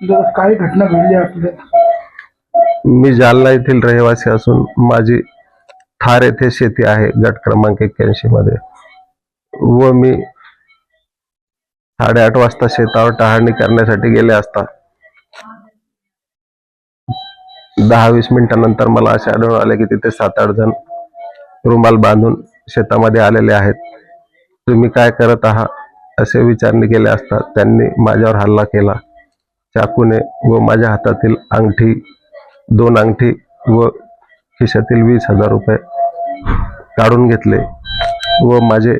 काही घटना घडली आपल्या? मी जालना येथील रहिवासी असून माझी थार येथे शेती आहे गट क्रमांक 81 मध्ये व मी 8:30 वाजता शेतावर टहाळणी करण्यासाठी गेले असता 10-20 मिनिटांनंतर मला असे आढळून आले की तिथे 7-8 जण रुमाल बांधून शेतामध्ये आलेले आहेत. तुम्ही काय करत आहात असे विचारणे केले असता त्यांनी माझ्यावर हल्ला केला चाकूने व माझ्या हातातील अंगठी 2 अंगठी व खिशातील 20,000 रुपये काढून घेतले व माझे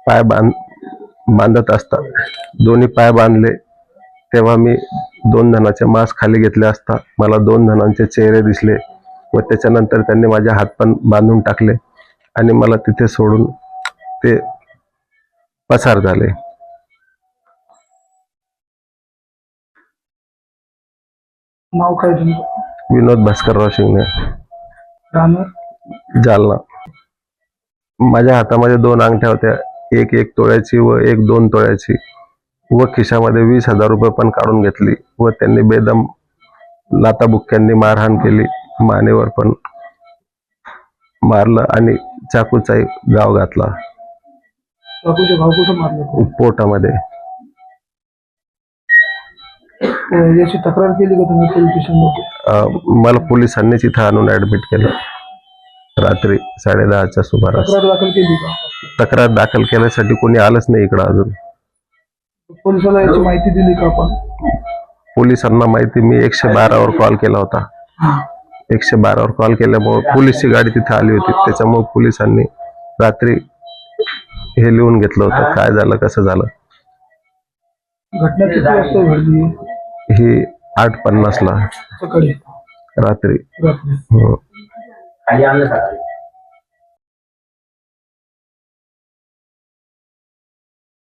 पाय बांधत असतात दोन्ही पाय बांधले तेव्हा मी 2 जणांचे मास्क खाली घेतले असता मला 2 जणांचे चेहरे दिसले व त्याच्यानंतर त्यांनी माझे हात पण बांधून टाकले आणि मला तिथे सोडून ते पसार झाले. नाव काय तुमचं? विनोद भास्करराव शिंगणे, राहणार जालना. माझ्या हातामध्ये 2 अंगठ्या होत्या, एक 1 तोळ्याची व एक 2 तोळ्याची व खिशामध्ये 20,000 रुपये पण काढून घेतली व त्यांनी बेदम लाताबुक्क्यांनी मारहाण केली, मानेवर पण मारलं आणि चाकूचाही गाव घातला चाकूचे घाव कुठं मारले? पोटामध्ये. याची तक्रार केली का तुम्ही पोलीस स्टेशनमध्ये? मला पोलिसांनीच इथं आणून ऍडमिट केलं रात्री 10:30च्या सुमारास. तक्रार दाखल केली का? तक्रार दाखल केल्यासाठी कोणी आलंच नाही इकडं अजून. पोलिसाला याची माहिती दिली का आपण? पोलिसांना माहिती मी 112वर कॉल केला होता. 112वर कॉल केल्यामुळे पोलीसची गाडी तिथे आली होती त्याच्यामुळे पोलिसांनी रात्री हे लिहून घेतलं होतं काय झालं कसं झालं. घटना किती वाजता घडली? ही 8:50 ला सकाळी रात्री. रात्री. हो.